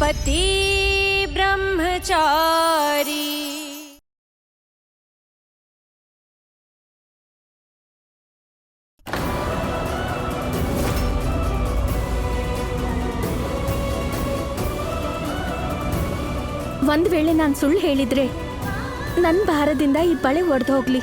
पति ब्रह्मचारी ಒಂದು ವೇಳೆ ನಾನು ಸುಳ್ಳು ಹೇಳಿದ್ರೆ ನನ್ನ ಭಾರದಿಂದ ಈ ಬಳೆ ಒಡೆದು ಹೋಗ್ಲಿ.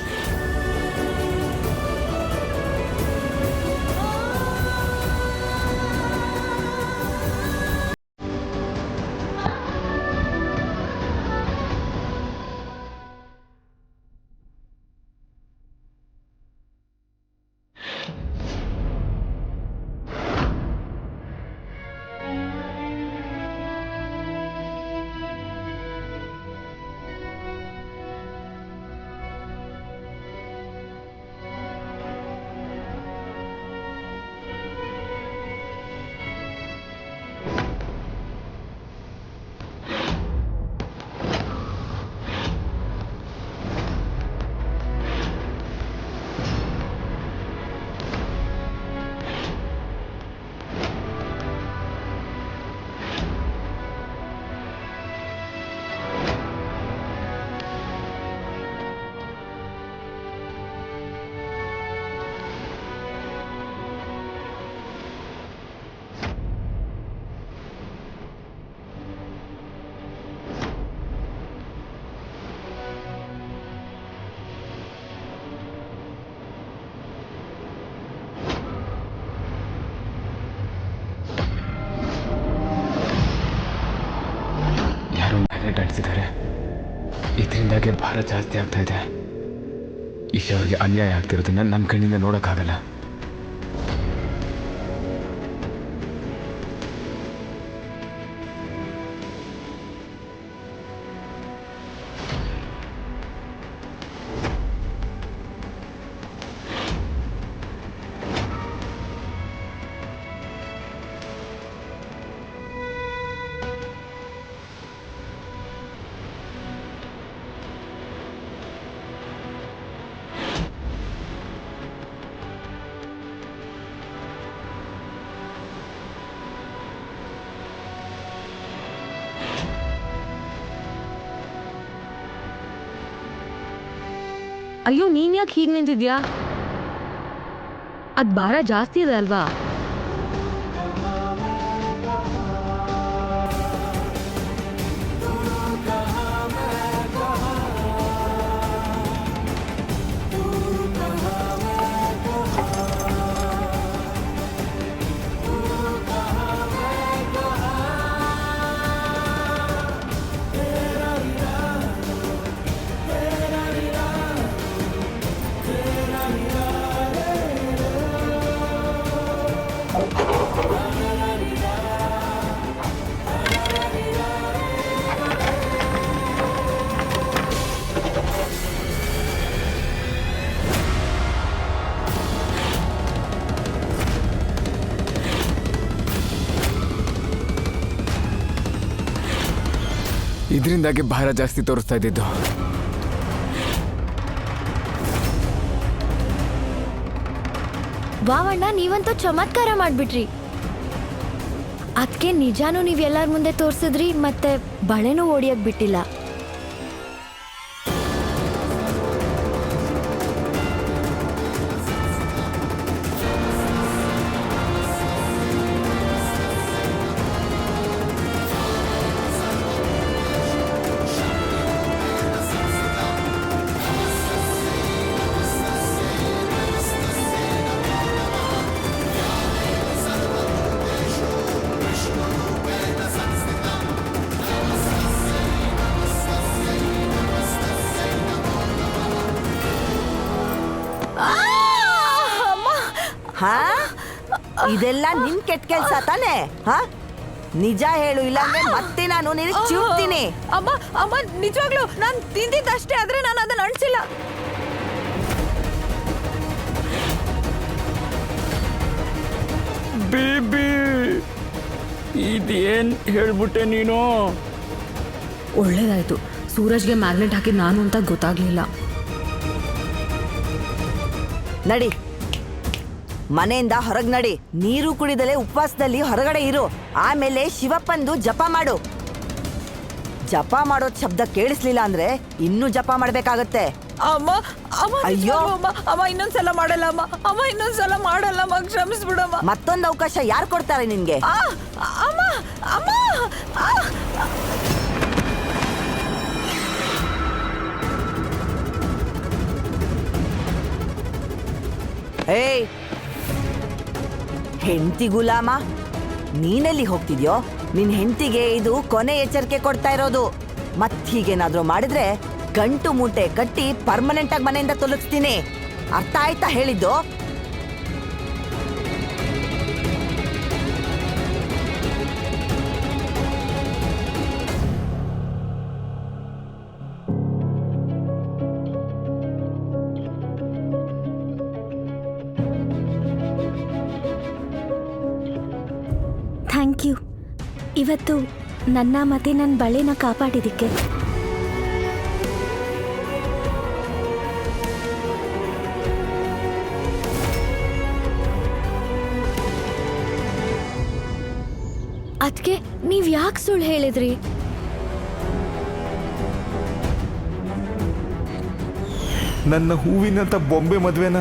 ನಡೆಸಿದ್ದಾರೆ. ಇದರಿಂದಾಗೆ ಭಾರ ಜಾಸ್ತಿ ಆಗ್ತಾ ಇದೆ. ಈಶಾ ಅವ್ರಿಗೆ ಅನ್ಯಾಯ ಆಗ್ತಿರೋದನ್ನ ನನ್ನ ಕಣ್ಣಿಂದ ನೋಡೋಕ್ಕಾಗಲ್ಲ. ಅಯ್ಯೋ, ನೀನ್ ಯಾಕೆ ಹೀಗೆ ನಿಂತಿದ್ಯಾ? ಅದ್ ಭಾರ ಜಾಸ್ತಿ ಇದೆ ಅಲ್ವಾ? ಇದರಿಂದಾಗಿ ಭಾರ ಜಾಸ್ತಿ ತೋರಿಸ್ತಾ ಇದ್ದಿದ್ದು. ವಾವಣ್ಣ, ನೀವಂತೂ ಚಮತ್ಕಾರ ಮಾಡ್ಬಿಟ್ರಿ. ಅದಕ್ಕೆ ನಿಜಾನು ನೀವೆಲ್ಲರ ಮುಂದೆ ತೋರಿಸಿದ್ರಿ, ಮತ್ತೆ ಬಳೆನೂ ಓಡಿಯಕ್ ಬಿಟ್ಟಿಲ್ಲ. ಇದೆಲ್ಲ ನಿನ್ ಕೆಟ್ಟ ಕೆಲ್ಸ ತಾನೆ? ನಿಜ ಹೇಳು, ಇಲ್ಲಾಂದ್ರೆ ಮತ್ತೆ ನಾನು ನಿನಗೆ ಚೂಡ್ತೀನಿ. ಅಮ್ಮ ಅಮ್ಮ, ನಿಜವಾಗ್ಲೂ ನಾನು ತಿಂದಿದ್ದಷ್ಟೇ, ಆದ್ರೆ ನಾನು ಅದನ್ನ ಅಣಿಸಿಲ್ಲ. ಬೇಬಿ, ಇದೇನ್ ಹೇಳ್ಬಿಟ್ಟೆ ನೀನು? ಒಳ್ಳೇದಾಯ್ತು, ಸೂರಜ್ಗೆ ಮ್ಯಾಗ್ನೆಟ್ ಹಾಕಿದ್ ನಾನು ಅಂತ ಗೊತ್ತಾಗ್ಲಿಲ್ಲ. ನಡಿ, ಮನೆಯಿಂದ ಹೊರಗ್ ನಡಿ. ನೀರು ಕುಡಿದಲೆ ಉಪವಾಸದಲ್ಲಿ ಹೊರಗಡೆ ಇರು. ಆಮೇಲೆ ಶಿವಪ್ಪಂದು ಜಪ ಮಾಡು. ಜಪ ಮಾಡೋದ್ ಶಬ್ದ ಕೇಳಿಸ್ಲಿಲ್ಲ ಅಂದ್ರೆ ಇನ್ನೂ ಜಪ ಮಾಡ್ಬೇಕಾಗತ್ತೆ. ಅಮ್ಮ ಅಮ್ಮ ಅಯ್ಯೋ. ನಿಜವಾಗ್ಲೂ ಅಮ್ಮ ಅಮ್ಮ ಇನ್ನೊಂದ್ಸಲ ಮಾಡಲ್ಲ ಅಮ್ಮ ಅಮ್ಮ ಇನ್ನೊಂದ್ಸಲ ಮಾಡಲ್ಲ ಅಮ್ಮ ಕ್ಷಮಿಸ್ಬಿಡಮ್ಮ. ಮತ್ತೊಂದು ಅವಕಾಶ ಯಾರು ಕೊಡ್ತಾರೆ ನಿನ್ಗೆ? ಆ, ಅಮ್ಮ ಅಮ್ಮ ಆ. ಏಯ್ ಹೆಂಡತಿ ಗುಲಾಮ, ನೀನೆಲ್ಲಿ ಹೋಗ್ತಿದ್ಯೋ? ನಿನ್ ಹೆಂಡತಿಗೆ ಇದು ಕೊನೆ ಎಚ್ಚರಿಕೆ ಕೊಡ್ತಾ ಇರೋದು. ಮತ್ ಹೀಗೇನಾದ್ರೂ ಮಾಡಿದ್ರೆ ಗಂಟು ಮೂಟೆ ಕಟ್ಟಿ ಪರ್ಮನೆಂಟ್ ಆಗಿ ಮನೆಯಿಂದ ತೊಲಗಿಸ್ತೀನಿ. ಅರ್ಥ ಆಯ್ತಾ ಹೇಳಿದ್ದು? Thank you. ಇವತ್ತು ನನ್ನ ಮತ್ತೆ ನನ್ನ ಬಳೆನ ಕಾಪಾಡಿದ್ದಕ್ಕೆ. ಅದಕ್ಕೆ ನೀವ್ ಯಾಕೆ ಸುಳ್ಳು ಹೇಳಿದ್ರಿ? ನನ್ನ ಹೂವಿನಂತ ಬೊಂಬೆ ಮದ್ವೆನ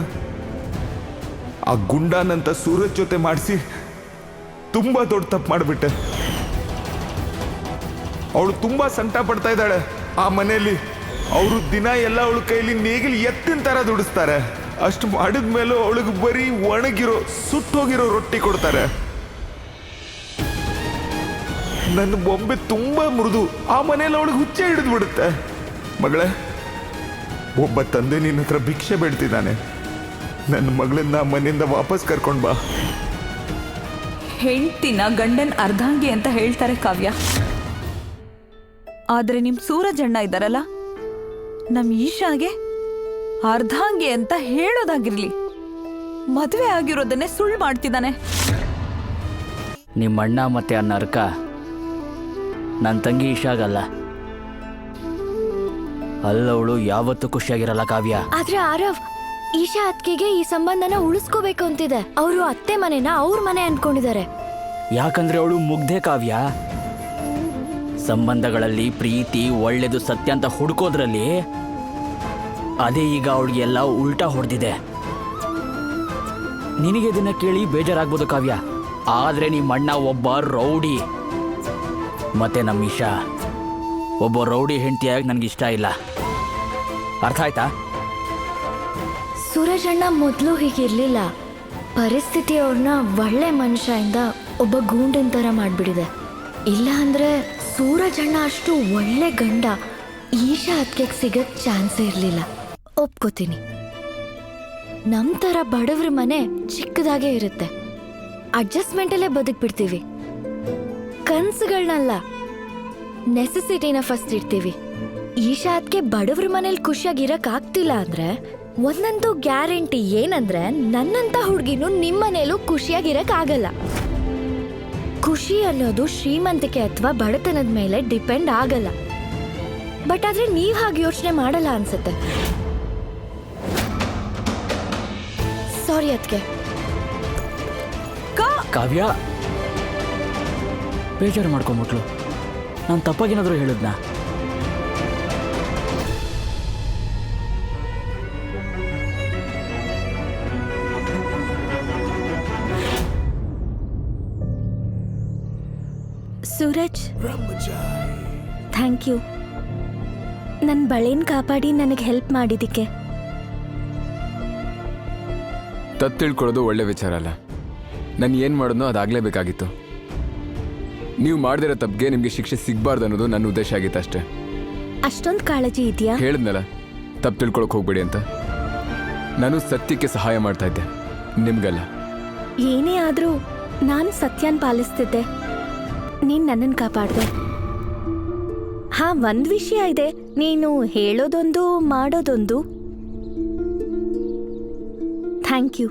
ಆ ಗುಂಡಾನಂತ ಸೂರಜ್ ಜೊತೆ ಮಾಡಿಸಿ ತುಂಬಾ ದೊಡ್ಡ ತಪ್ಪು ಮಾಡಿಬಿಟ್ಟೆ. ಅವಳು ತುಂಬಾ ಸಂಕಟ ಪಡ್ತಾ ಇದ್ದಾಳೆ. ಆ ಮನೆಯಲ್ಲಿ ಅವರು ದಿನ ಎಲ್ಲ ಅವಳ ಕೈಲಿ ನೇಗಿಲು ಎತ್ತಿನ ತರ ದುಡಿಸ್ತಾರೆ. ಅಷ್ಟು ಮಾಡಿದ್ಮೇಲೂ ಅವಳಿಗೆ ಬರೀ ಒಣಗಿರೋ ಸುಟ್ಟೋಗಿರೋ ರೊಟ್ಟಿ ಕೊಡ್ತಾರೆ. ನನ್ನ ಬೊಂಬೆ ತುಂಬಾ ಮೃದು. ಆ ಮನೆಯಲ್ಲಿ ಅವಳಿಗೆ ಹುಚ್ಚೆ ಹಿಡಿದು ಬಿಡುತ್ತೆ. ಮಗಳೇ, ಒಬ್ಬ ತಂದೆ ನಿನ್ನ ಹತ್ರ ಭಿಕ್ಷೆ ಬೇಡ್ತಿದ್ದಾನೆ. ನನ್ನ ಮಗಳನ್ನ ಮನೆಯಿಂದ ವಾಪಸ್ ಕರ್ಕೊಂಡ್ ಬಾ. ಹೆಂಡ್ತಿನ ಗಂಡನ್ ಅರ್ಧಾಂಗಿ ಅಂತ ಹೇಳ್ತಾರೆ ಕಾವ್ಯ. ಆದ್ರೆ ನಿಮ್ ಸೂರಜ್ ಅಣ್ಣ ಇದ್ದಾರಲ್ಲ, ನಮ್ ಈಶಾಗೆ ಅರ್ಧಾಂಗಿ ಅಂತ ಹೇಳೋದಾಗಿರ್ಲಿ, ಮದ್ವೆ ಆಗಿರೋದನ್ನೇ ಸುಳ್ಳು ಮಾಡ್ತಿದ್ದಾನೆ. ನಿಮ್ಮ ಅಣ್ಣ ಮತ್ತೆ ಆ ನರ್ಕ ನನ್ನ ತಂಗಿ ಈಶಾಗಲ್ಲ. ಅಲ್ಲವಳು ಯಾವತ್ತೂ ಖುಷಿಯಾಗಿರಲ್ಲ ಕಾವ್ಯ. ಆದ್ರೆ ಆರವ್, ಈಶಾ ಅತ್ತಿಗೆಗೆ ಈ ಸಂಬಂಧನ ಉಳಿಸ್ಕೋಬೇಕು ಅಂತಿದೆ. ಅವರು ಅತ್ತೆ ಮನೆನ ಅವ್ರ ಮನೆ ಅನ್ಕೊಂಡಿದ್ದಾರೆ. ಯಾಕಂದ್ರೆ ಅವಳು ಮುಗ್ಧೆ ಕಾವ್ಯ. ಸಂಬಂಧಗಳಲ್ಲಿ ಪ್ರೀತಿ ಒಳ್ಳೇದು ಸತ್ಯ ಅಂತ ಹುಡುಕೋದ್ರಲ್ಲಿ ಅದೇ ಈಗ ಅವಳಿಗೆಲ್ಲ ಉಲ್ಟಾ ಹೊಡೆದಿದೆ. ನಿನಗೆ ಇದನ್ನ ಕೇಳಿ ಬೇಜಾರಾಗ್ಬೋದು ಕಾವ್ಯ, ಆದ್ರೆ ನಿಮ್ಮ ಅಣ್ಣ ಒಬ್ಬ ರೌಡಿ. ಮತ್ತೆ ನಮ್ಮ ಈಶಾ ಒಬ್ಬ ರೌಡಿ ಹೆಂಡತಿಯಾಗಿ ನನಗಿಷ್ಟ ಇಲ್ಲ. ಅರ್ಥ ಆಯ್ತಾ? ಸೂರಜ್ ಅಣ್ಣ ಮೊದಲು ಹೀಗಿರ್ಲಿಲ್ಲ. ಪರಿಸ್ಥಿತಿ ಅವ್ರನ್ನ ಒಳ್ಳೆ ಮನುಷ್ಯಯಿಂದ ಒಬ್ಬ ಗೂಂಡನ್ ಥರ ಮಾಡಿಬಿಡಿದೆ. ಇಲ್ಲ ಅಂದ್ರೆ ಸೂರಜ್ ಅಣ್ಣ ಅಷ್ಟು ಒಳ್ಳೆ ಗಂಡ ಈಶಾ ಅತ್ತಿಗೆಗೆ ಸಿಗಕ್ ಚಾನ್ಸೇ ಇರಲಿಲ್ಲ. ಒಪ್ಕೋತೀನಿ, ನಮ್ಮ ಥರ ಬಡವ್ರ ಮನೆ ಚಿಕ್ಕದಾಗೇ ಇರುತ್ತೆ. ಅಡ್ಜಸ್ಟ್ಮೆಂಟಲ್ಲೇ ಬದುಕ್ಬಿಡ್ತೀವಿ. ಕನ್ಸುಗಳನ್ನಲ್ಲ, ನೆಸೆಸಿಟಿನ ಫಸ್ಟ್ ಇಡ್ತೀವಿ. ಈಶಾ ಅತ್ತಿಗೆ ಬಡವ್ರ ಮನೇಲಿ ಖುಷಿಯಾಗಿರಕ್ ಆಗ್ತಿಲ್ಲ ಅಂದ್ರೆ ಒಂದಂತೂ ಗ್ಯಾರಂಟಿ ಏನಂದ್ರೆ ನನ್ನಂತ ಹುಡುಗಿನೂ ನಿಮ್ಮನೇಲೂ ಖುಷಿಯಾಗಿರಕ್ ಆಗಲ್ಲ. ಖುಷಿ ಅನ್ನೋದು ಶ್ರೀಮಂತಿಕೆ ಅಥವಾ ಬಡತನದ ಮೇಲೆ ಡಿಪೆಂಡ್ ಆಗಲ್ಲ. ಬಟ್ ಆದ್ರೆ ನೀವ್ ಹಾಗೆ ಯೋಚನೆ ಮಾಡಲ್ಲ ಅನ್ಸುತ್ತೆ. ಸಾರಿ ಅದ್ಕೆ. ಕಾವ್ಯ ಬೇಜಾರು ಮಾಡ್ಕೊಂಬಿಟ್ಲು. ನಾನು ತಪ್ಪಾಗೇನಾದರೂ ಹೇಳಿದ್ನಾ? Suraj, thank you. ನನ್ನ ಬಳೆನ ಕಾಪಾಡಿ ನನಗೆ ಹೆಲ್ಪ್ ಮಾಡಿದ್ದಕ್ಕೆ. ತಪ್ಪು ತಿಳ್ಕೊಳ್ಳೋದು ಒಳ್ಳೆ ವಿಚಾರ ಅಲ್ಲ. ನಾನು ಏನು ಮಾಡೋದೋ ಅದಾಗಲೇಬೇಕಾಗಿತ್ತು. ನೀವು ಮಾಡದಿರೋ ತಪ್ಪಿಗೆ ನಿಮಗೆ ಶಿಕ್ಷೆ ಸಿಗಬಾರ್ದು ಅನ್ನೋದು ನನ್ನ ಉದ್ದೇಶ ಆಗಿತ್ತು ಅಷ್ಟೇ. ಅಷ್ಟೊಂದು ಕಾಳಜಿ ಇದೆಯಾ? ಹೇಳಿದ್ನಲ್ಲ, ತಪ್ಪು ತಿಳ್ಕೊಳಕ್ಕೆ ಹೋಗ್ಬೇಡಿ ಅಂತ. ನಾನು ಸತ್ಯಕ್ಕೆ ಸಹಾಯ ಮಾಡ್ತಾ ಇದ್ದೆ, ನಿಮ್ಗಲ್ಲ. ಏನೇ ಆದರೂ ನಾನು ಸತ್ಯನ ಪಾಲಿಸ್ತಿದ್ದೆ, ನೀನು ನನ್ನನ್ನು ಕಾಪಾಡಿದೆ. ಹಾ, ಒಂದು ವಿಷಯ ಇದೆ, ನೀನು ಹೇಳೋದೊಂದು ಮಾಡೋದೊಂದು. Thank you.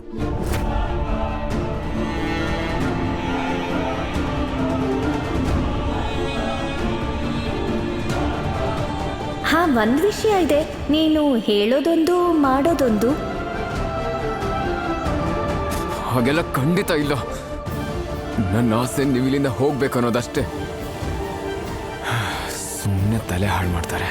ಹಾ, ಒಂದು ವಿಷಯ ಇದೆ, ನೀನು ಹೇಳೋದೊಂದು ಮಾಡೋದೊಂದು. ಹಾಗೆಲ್ಲ ಖಂಡಿತ ಇಲ್ಲ. ನನ್ನ ಆಸೆ ನೀವು ಇಲ್ಲಿಂದ ಹೋಗ್ಬೇಕು ಅನ್ನೋದಷ್ಟೇ. ಸುಮ್ಮನೆ ತಲೆ ಹಾಳು ಮಾಡ್ತಾರೆ.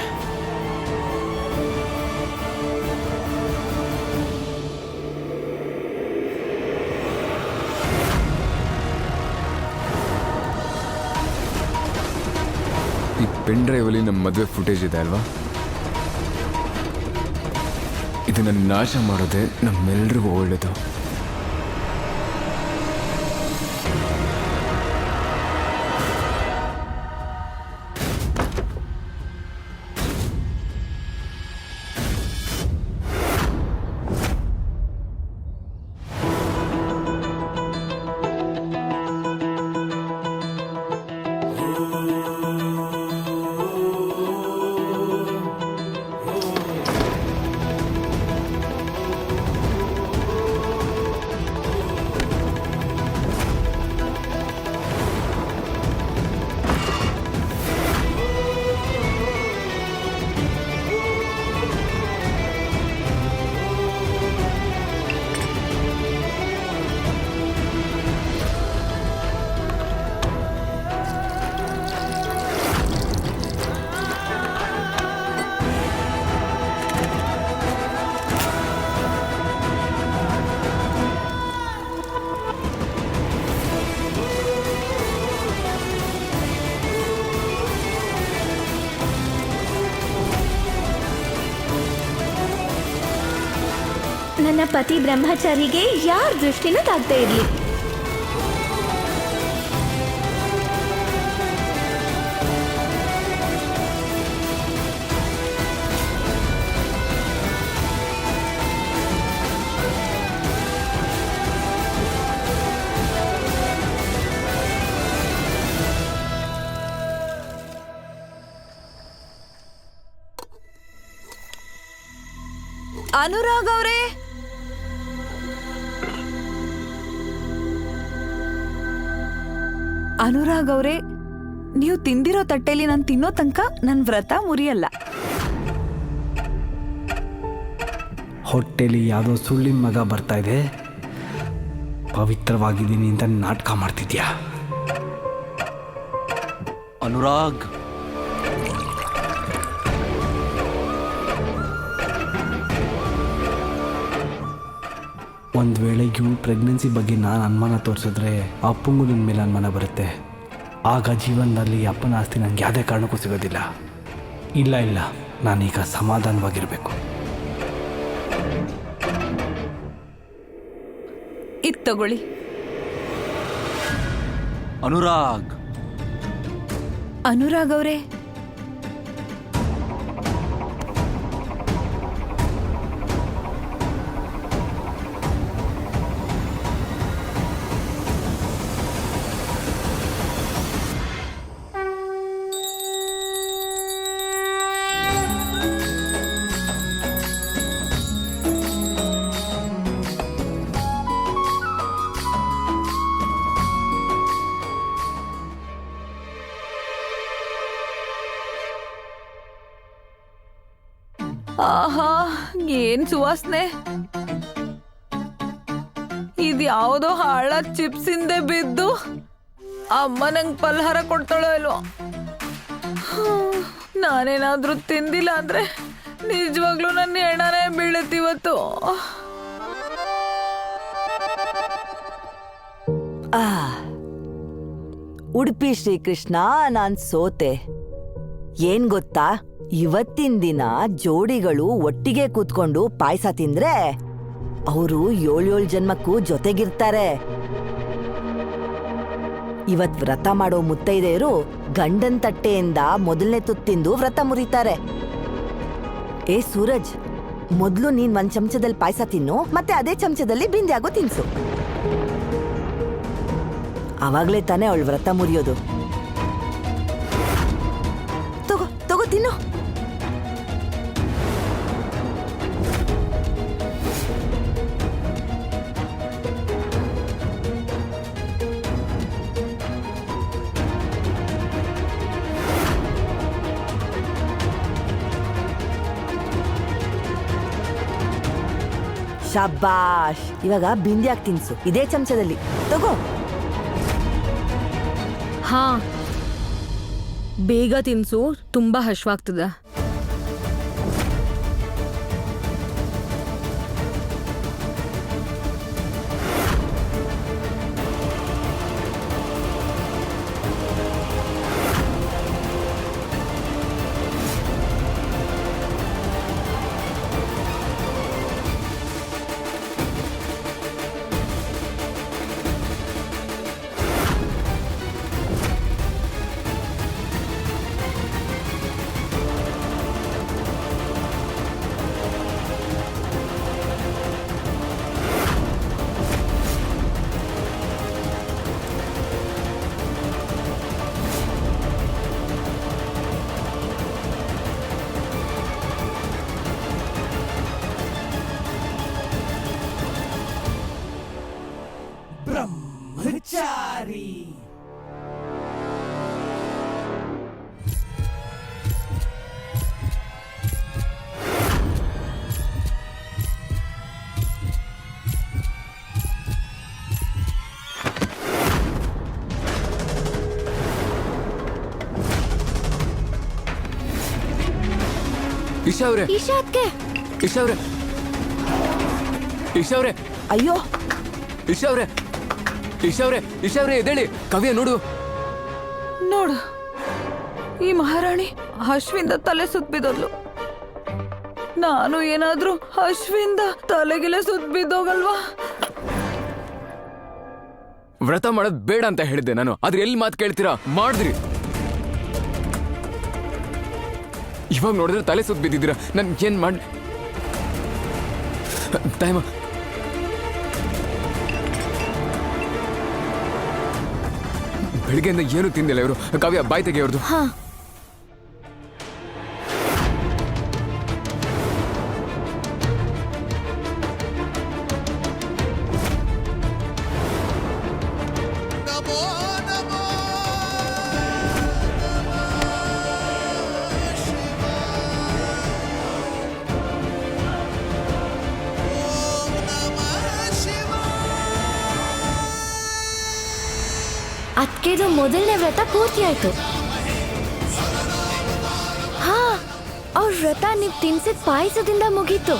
ಈ ಪೆನ್ ಡ್ರೈವಲ್ಲಿ ನಮ್ಮ ಮದುವೆ ಫುಟೇಜ್ ಇದೆ ಅಲ್ವಾ? ಇದನ್ನ ನಾಶ ಮಾಡೋದೇ ನಮ್ಮೆಲ್ರಿಗೂ ಒಳ್ಳೇದು. ನನ್ನ ಪತಿ ಬ್ರಹ್ಮಚಾರಿಗೆ ಯಾರ ದೃಷ್ಟಿನೂ ತಾಗ್ತಾ ಇರಲಿ. ಅನುರಾಗ್ ಅವರೇ, ಅನುರಾಗ್ ಅವರೇ, ನೀವು ತಿಂದಿರೋ ತಟ್ಟೆಲಿ ನಾನು ತಿನ್ನೋ ತನಕ ನನ್ನ ವ್ರತ ಮುರಿಯಲ್ಲ. ಹೊಟ್ಟೆಲಿ ಯಾವುದೋ ಸುಳ್ಳಿನ ಮಗ ಬರ್ತಾ ಇದೆ, ಪವಿತ್ರವಾಗಿದ್ದೀನಿ ಅಂತ ನಾಟಕ ಮಾಡ್ತಿದ್ಯಾ? ಅನುರಾಗ್, ಒಂದು ವೇಳೆ ಇವಳು ಪ್ರೆಗ್ನೆನ್ಸಿ ಬಗ್ಗೆ ನಾನು ಅನುಮಾನ ತೋರಿಸಿದ್ರೆ ಅಪ್ಪಂಗೂ ನನ್ನ ಮೇಲೆ ಅನುಮಾನ ಬರುತ್ತೆ. ಆಗ ಜೀವನದಲ್ಲಿ ಅಪ್ಪನ ಆಸ್ತಿ ನನಗೆ ಯಾವುದೇ ಕಾರಣಕ್ಕೂ ಸಿಗೋದಿಲ್ಲ. ಇಲ್ಲ, ನಾನೀಗ ಸಮಾಧಾನವಾಗಿರಬೇಕು. ಇದು ತಗೊಳ್ಳಿ. ಅನುರಾಗ್ ಅನುರಾಗ್ ಅವರೇ, ಆಹಾ, ಏನ್ ಸುವಾಸನೆ! ಇದ್ಯಾವುದೋ ಹಾಳಾದ ಚಿಪ್ಸ್ ಹಿಂದೆ ಬಿದ್ದು ಅಮ್ಮ ನಂಗೆ ಪಲಹಾರ ಕೊಡ್ತಾಳೋ ಇಲ್ವೋ. ನಾನೇನಾದ್ರೂ ತಿಂದಿಲ್ಲ ಅಂದ್ರೆ ನಿಜವಾಗ್ಲೂ ನನ್ನ ಹೆಣನೇ ಬೀಳತ್ತಿವತ್ತು. ಉಡುಪಿ ಶ್ರೀಕೃಷ್ಣ, ನಾನ್ ಸೋತೆ. ಏನ್ ಗೊತ್ತಾ, ಇವತ್ತಿನ ದಿನ ಜೋಡಿಗಳು ಒಟ್ಟಿಗೆ ಕೂತ್ಕೊಂಡು ಪಾಯಸ ತಿಂದ್ರೆ ಅವರು 7 ಜನ್ಮಕ್ಕೂ ಜೊತೆಗಿರ್ತಾರೆ. ಇವತ್ ವ್ರತ ಮಾಡೋ ಮುತ್ತೈದೆಯರು ಗಂಡನ್ ತಟ್ಟೆಯಿಂದ ಮೊದಲನೇ ತುತ್ತಿಂದು ವ್ರತ ಮುರಿತಾರೆ. ಏ ಸೂರಜ್, ಮೊದ್ಲು ನೀನ್ 1 ಚಮಚದಲ್ಲಿ ಪಾಯಸ ತಿನ್ನು, ಮತ್ತೆ ಅದೇ ಚಮಚದಲ್ಲಿ ಬಿಂದ್ಯಾಗೋ ತಿನ್ಸು. ಅವಾಗ್ಲೇ ತಾನೇ ಅವಳು ವ್ರತ ಮುರಿಯೋದು. ತಗೋ ತಿನ್ನು. ಶಬಾಷ್. ಇವಾಗ ಬಿಂದಿಯಾಗಿ ತಿನ್ಸು, ಇದೇ ಚಮಚದಲ್ಲಿ ತಗೋ. ಹಾ, ಬೇಗ ತಿನ್ಸು, ತುಂಬಾ ಹಶ್ವಾಗ್ತದೆ. ಇಶಾ ಅವ್ರೆ, ಈಶಾ ಅದ್ಕೆ ಇಶಾ ಅವ್ರೆ, ಇಶಾ ಅವ್ರೆ, ಅಯ್ಯೋ, ಇಶಾ ಅವ್ರೆ, ಇಶಾ ಅವ್ರೆ, ಇಶಾ ಅವ್ರೆ ಎದ್ದೇಳಿ. ಕಾವ್ಯ ನೋಡು. ನೋಡು, ಈ ಮಹಾರಾಣಿ ಅಶ್ವಿಂದ ತಲೆ ಸುತ್ತ ಬಿದ್ದೋದ್ಲು. ನಾನು ಏನಾದ್ರೂ ಅಶ್ವಿಂದ ತಲೆಗೆಲೆ ಸುತ್ತ ಬಿದ್ದೋಗಲ್ವಾ? ವ್ರತ ಮಾಡೋದ್ ಬೇಡ ಅಂತ ಹೇಳಿದ್ದೆ ನಾನು, ಆದ್ರೆ ಎಲ್ಲಿ ಮಾತು ಕೇಳ್ತೀರಾ? ಮಾಡಿದ್ರಿ. ಇವಾಗ ನೋಡಿದ್ರೆ ತಲೆ ಸುತ್ತ ಬಿದ್ದಿದ್ದೀರಾ. ನನ್ ಏನ್ ಮಾಡಿ ಟೈಮ್ ಬೆಳಿಗ್ಗೆಯಿಂದ ಏನು ತಿಂದಿಲ್ಲ ಇವರು. ಕಾವ್ಯ ಬಾಯ್ ತೆಗೆ ಅವ್ರದ್ದು. ಹಾ, ಅದ್ಕೆದು ಮೊದಲನೇ ವ್ರತ ಪೂರ್ತಿ ಆಯ್ತು. ಹಾ, ಅವ್ರ ವ್ರತ ನೀವ್ ತಿನ್ಸಿದ ಪಾಯಸದಿಂದ ಮುಗೀತು.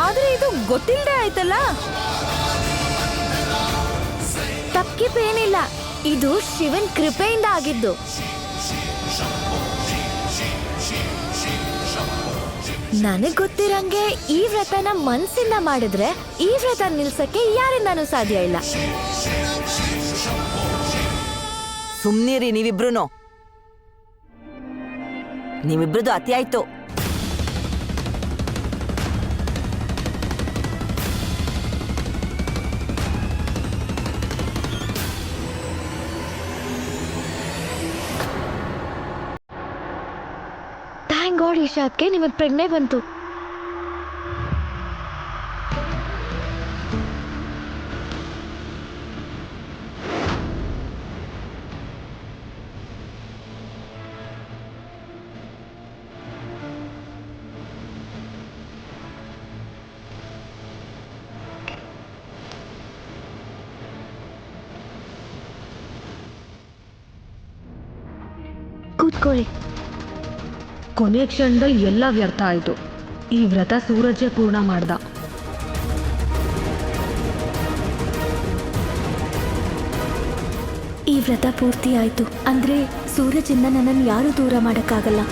ಆದ್ರೆ ಇದು ಗೊತ್ತಿಲ್ಲದೆ ಆಯ್ತಲ್ಲ. ತಪ್ಪಿಪೇನಿಲ್ಲ, ಇದು ಶಿವನ್ ಕೃಪೆಯಿಂದ ಆಗಿದ್ದು. ನನಗ್ ಗೊತ್ತಿರಂಗೆ ಈ ವ್ರತನ ಮನ್ಸಿಂದ ಮಾಡಿದ್ರೆ ಈ ವ್ರತ ನಿಲ್ಸಕ್ಕೆ ಯಾರಿಂದಾನೂ ಸಾಧ್ಯ ಇಲ್ಲ. ಸುಮ್ನಿರಿ ನೀವಿಬ್ರುನು. ನೀವಿಬ್ರದ್ದು ಅತಿ ಆಯ್ತು. ಥ್ಯಾಂಕ್ ಗಾಡ್ ಈಶಾ, ಅದಕ್ಕೆ ನಿಮಗೆ ಪ್ರಜ್ಞೆ ಬಂತು. ಕೂತ್ಕೊಳ್ಳಿ. ಕೊನೆ ಕ್ಷಣದಲ್ಲಿ ಎಲ್ಲ ವ್ಯರ್ಥ ಆಯ್ತು. ಈ ವ್ರತ ಸೂರಜೇ ಪೂರ್ಣ ಮಾಡ್ದ. ಈ ವ್ರತ ಪೂರ್ತಿ ಆಯ್ತು ಅಂದ್ರೆ ಸೂರಜಿಂದ ನನ್ನನ್ನು ಯಾರೂ ದೂರ ಮಾಡಕ್ಕಾಗಲ್ಲ.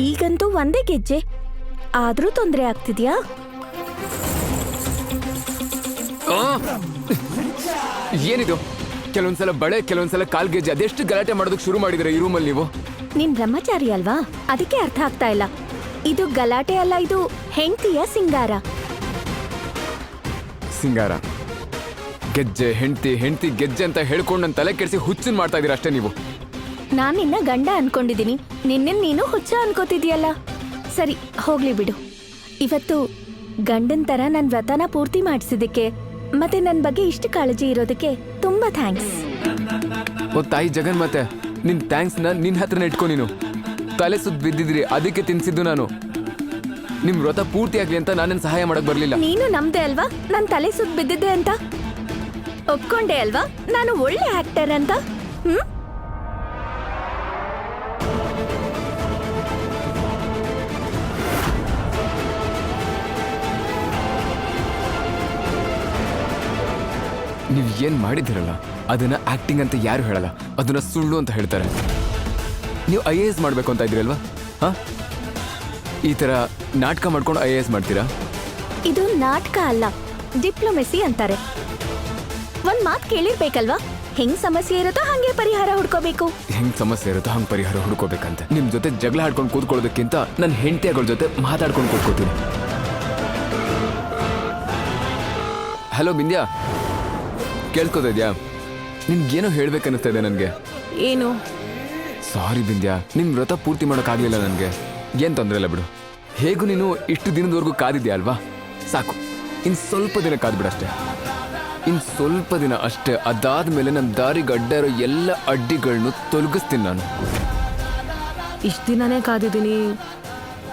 ಈಗಂತೂ ಒಂದೇ ಗೆಜ್ಜೆ, ಆದ್ರೂ ತೊಂದರೆ ಆಗ್ತಿದ್ಯಾ? ಏನಿದು? ಕೆಲವೊಂದ್ಸಲ ಬಳೆ, ಕೆಲವೊಂದ್ಸಲ ಕಾಲ್ಗೆಜ್ಜೆ, ಅದೆಷ್ಟು ಗಲಾಟೆ ಮಾಡೋದಕ್ಕೆ ಶುರು ಮಾಡಿದ್ರೆ ಈ ರೂಮಲ್ಲಿ ನೀವು. ನೀನ್ ಬ್ರಹ್ಮಚಾರಿ ಅಲ್ವಾ, ಅದಕ್ಕೆ ಅರ್ಥ ಆಗ್ತಾ ಇಲ್ಲ. ಇದು ಗಲಾಟೆ ಅಲ್ಲ, ಇದು ಹೆಂಡತಿಯ ಸಿಂಗಾರ. ಸಿಂಗಾರ ಗೆಜ್ಜೆ ಹೆಂಡ್ತಿ ಹೆಂಡ್ತಿ ಗೆಜ್ಜೆ ಅಂತ ಹೇಳ್ಕೊಂಡು ನನ್ನ ತಲೆ ಕೆಡಿಸಿ ಹುಚ್ಚನ್ ಮಾಡ್ತಾ ಇದೀರ ಅಷ್ಟೇ ನೀವು. ನಾನ್ ನಿನ್ನ ಗಂಡ ಅನ್ಕೊಂಡಿದೀನಿ, ನಿನ್ನ ನೀನು ಹುಚ್ಚ ಅನ್ಕೋತಿದ್ಯಲ್ಲ. ಸರಿ ಹೋಗ್ಲಿ ಬಿಡು. ಇವತ್ತು ಗಂಡನ್ ತರ ನನ್ ವ್ರತನ ಪೂರ್ತಿ ಮಾಡಿಸಿದಕ್ಕೆ ಮತ್ತೆ ನನ್ ಬಗ್ಗೆ ಇಷ್ಟು ಕಾಳಜಿ ಇರೋದಕ್ಕೆ ತುಂಬಾ ಥ್ಯಾಂಕ್ಸ್. ಓ ತಾಯಿ ಜಗನ್ಮಾತೆ, ನಿನ್ ಥ್ಯಾಂಕ್ಸ್ನ ನಿನ್ನ ಹತ್ರನೇ ಇಟ್ಕೊ. ನೀನು ತಲೆ ಸುತ್ತ ಬಿದ್ದಿದ್ರಿ, ಅದಕ್ಕೆ ತಿನ್ಸಿದ್ದು ನಾನು. ನಿಮ್ ವ್ರತ ಪೂರ್ತಿ ಆಗ್ಲಿ ಅಂತ ನಾನೇನು ಸಹಾಯ ಮಾಡಕ್ ಬರ್ಲಿಲ್ಲ. ನೀನು ನಮ್ದೆ ಅಲ್ವಾ ನನ್ ತಲೆ ಸುತ್ತ ಬಿದ್ದಿದ್ದೆ ಅಂತ? ಒಪ್ಕೊಂಡೆ ಅಲ್ವಾ ನಾನು ಒಳ್ಳೆ ಆಕ್ಟರ್ ಅಂತ? ನೀವ್ ಏನ್ ಮಾಡಿದಿರಲ್ಲ ಅದನ್ನ ಆಕ್ಟಿಂಗ್ ಅಂತ ಯಾರು ಹೇಳಲ್ಲ, ಅದನ್ನ ಸುಳ್ಳು ಅಂತ ಹೇಳ್ತಾರೆ. ನೀವು IAS ಮಾಡ್ಬೇಕು ಅಂತ ಇದ್ರಲ್ವಾ? ಹಾ, ಈ ತರ ನಾಟಕ ಮಾಡ್ಕೊಂಡು IAS ಮಾಡ್ತೀರಾ? ಇದು ನಾಟಕ ಅಲ್ಲ, ಡಿಪ್ಲೊಮೆಸಿ ಅಂತಾರೆ. ಒಂದ್ ಮಾತ್ ಕೇಳಿರ್ಬೇಕಲ್ವಾ, ಹೆಂಗ್ ಸಮಸ್ಯೆ ಇರುತ್ತೋ ಹಂಗೆ ಪರಿಹಾರ ಹುಡ್ಕೋಬೇಕು. ಹೆಂಗ್ ಸಮಸ್ಯೆ ಇರುತ್ತೋ ಹಂಗ್ ಪರಿಹಾರ ಹುಡ್ಕೋಬೇಕಂತೆ. ನಿಮ್ ಜೊತೆ ಜಗಳ ಆಡ್ಕೊಂಡು ಕೂತ್ಕೊಳ್ಳೋದಕ್ಕಿಂತ ನನ್ನ ಹೆಂಡತಿಗಳ ಜೊತೆ ಮಾತಾಡ್ಕೊಂಡು ಕೂತ್ಕೋತೀನಿ. ಹಲೋ ಬಿಂದ್ಯಾ, ಕೇಳ್ಕೋತಾ ಇದ್ಯಾ? ನಿನ್ಗೇನೋ ಹೇಳ್ಬೇಕನ್ನಿಸ್ತಾ ಇದೆ ನನಗೆ. ಏನು? ಸಾರಿ ಬಿಂದ್ಯಾ, ನಿನ್ ವ್ರತ ಪೂರ್ತಿ ಮಾಡೋಕ್ಕಾಗಲಿಲ್ಲ ನನಗೆ. ಏನ್ ತೊಂದರೆ ಇಲ್ಲ ಬಿಡು. ಹೇಗೂ ನೀನು ಇಷ್ಟು ದಿನದವರೆಗೂ ಕಾದಿದ್ಯಾ ಅಲ್ವಾ? ಸಾಕು, ಇನ್ನು ಸ್ವಲ್ಪ ದಿನ ಕಾದ್ಬಿಡಷ್ಟೇ. ಇನ್ನು ಸ್ವಲ್ಪ ದಿನ ಅಷ್ಟೇ. ಅದಾದ್ಮೇಲೆ ನನ್ನ ದಾರಿಗೆ ಅಡ್ಡ ಇರೋ ಎಲ್ಲ ಅಡ್ಡಿಗಳನ್ನು ತೊಲಗಿಸ್ತೀನಿ ನಾನು. ಇಷ್ಟು ದಿನನೇ ಕಾದಿದ್ದೀನಿ,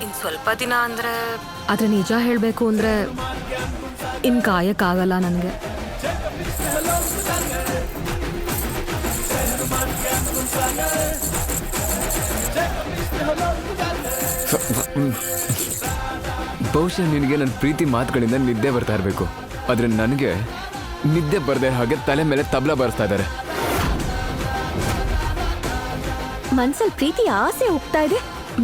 ಇನ್ನು ಸ್ವಲ್ಪ ದಿನ ಅಂದರೆ. ಆದರೆ ನಿಜ ಹೇಳಬೇಕು ಅಂದರೆ ಇನ್ನು ಕಾಯಕ್ಕಾಗಲ್ಲ ನನಗೆ. ಬಹುಶಃ ನಿನಗೆ ನನ್ನ ಪ್ರೀತಿ ಮಾತುಗಳಿಂದ ನಿದ್ದೆ ಬರ್ತಾ ಇರಬೇಕು, ಆದರೆ ನನಗೆ ನಿದ್ದೆ ಬರದೆ ಹಾಗೆ ತಲೆ ಮೇಲೆ ತಬಲ ಬರ್ಸ್ತಾ ಇದ್ದಾರೆ. ಮನ್ಸಲ್ ಪ್ರೀತಿ ಆಸೆ ಹೋಗ್ತಾ ಇದೆ,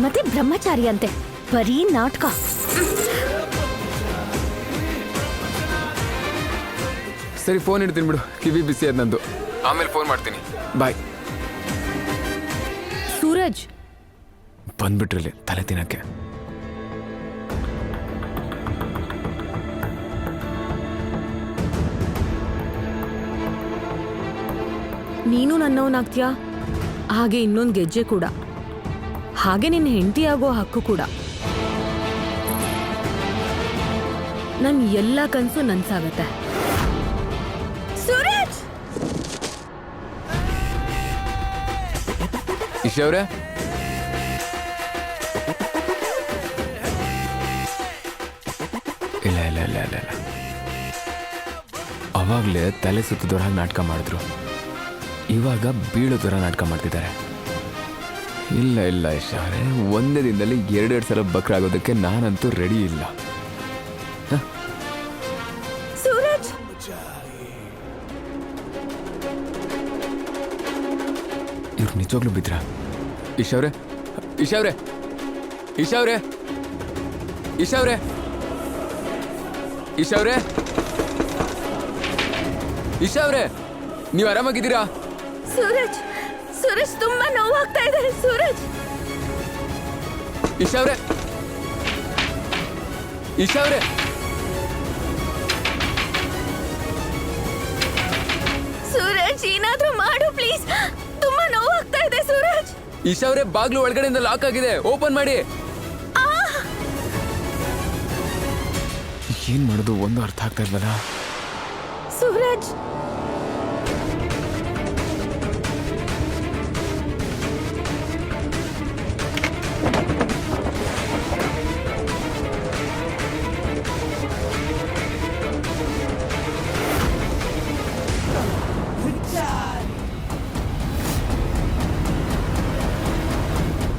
ಮತ್ತೆ ಬ್ರಹ್ಮಚಾರಿ ಅಂತೆ, ಬರೀ ನಾಟಕ. ಸರಿ, ಫೋನ್ ಇಡ್ತೀನಿ ಬಿಡು, ಕಿವಿ ಬಿಸಿ ಅದ್ ನಂದು. ಆಮೇಲೆ ಫೋನ್ ಮಾಡ್ತೀನಿ, ಬಾಯ್. ಸೂರಜ್ ಬಂದ್ಬಿಟ್ರಲ್ಲಿ ತಲೆ ತಿನ್ನಕ್ಕೆ. ನೀನು ನನ್ನವನಾಗ್ತೀಯಾ, ಹಾಗೆ ಇನ್ನೊಂದು ಗೆಜ್ಜೆ ಕೂಡ, ಹಾಗೆ ನಿನ್ನ ಹೆಂಡತಿ ಆಗೋ ಹಕ್ಕು ಕೂಡ. ನನ್ನ ಎಲ್ಲ ಕನಸು ನನ್ಸಾಗತ್ತೆ. ಸೂರಜ್, ಇಶಾ ಅವ್ರೆ, ಇಲ್ಲ ಇಲ್ಲ ಇಲ್ಲ ಇಲ್ಲ ಇಲ್ಲ, ಅವಾಗಲೇ ತಲೆ ಸುತ್ತದವ್ರ ಹಾಗೆ ನಾಟಕ ಮಾಡಿದ್ರು, ಇವಾಗ ಬೀಳೋದರ ನಾಟಕ ಮಾಡ್ತಿದ್ದಾರೆ. ಇಲ್ಲ ಇಲ್ಲ ಇಶಾ ಅವರೇ, ಒಂದೇ ದಿನದಲ್ಲಿ 2 ಸಲ ಬಕ್ರಾಗೋದಕ್ಕೆ ನಾನಂತೂ ರೆಡಿ ಇಲ್ಲ. ಸೂರಜ್, ಇವ್ರು ನಿಜವಾಗ್ಲೂ ಬಿದ್ರಾ? ಇಶಾ ಅವ್ರೆ, ಇಶಾ ಅವ್ರೆ, ಇಶಾ ಅವ್ರೆ, ಇಶಾ ಅವ್ರೆ, ಇಶಾ ಅವ್ರೆ, ಇಶಾ ಅವ್ರೆ, ನೀವು ಆರಾಮಾಗಿದ್ದೀರಾ? ಸೂರಜ್, ಸೂರಜ್ ತುಂಬಾ ನೋವಾಗ್ತಾ ಇದೆ. ಸೂರಜ್, ಇಶಾ ಅವ್ರೆ, ಇಶಾ ಅವ್ರೆ, ಸೂರಜ್ ಏನಾದ್ರೂ ಮಾಡು ಪ್ಲೀಸ್, ತುಂಬಾ ನೋವಾಗ್ತಾ ಇದೆ. ಸೂರಜ್, ಇಶಾ ಅವ್ರೆ, ಬಾಗ್ಲು ಒಳಗಡೆಯಿಂದ ಲಾಕ್ ಆಗಿದೆ, ಓಪನ್ ಮಾಡಿ. ಏನ್ ಮಾಡೋದು ಒಂದು ಅರ್ಥ ಆಗ್ತಾ ಇಲ್ವಲ್ಲ. ಸೂರಜ್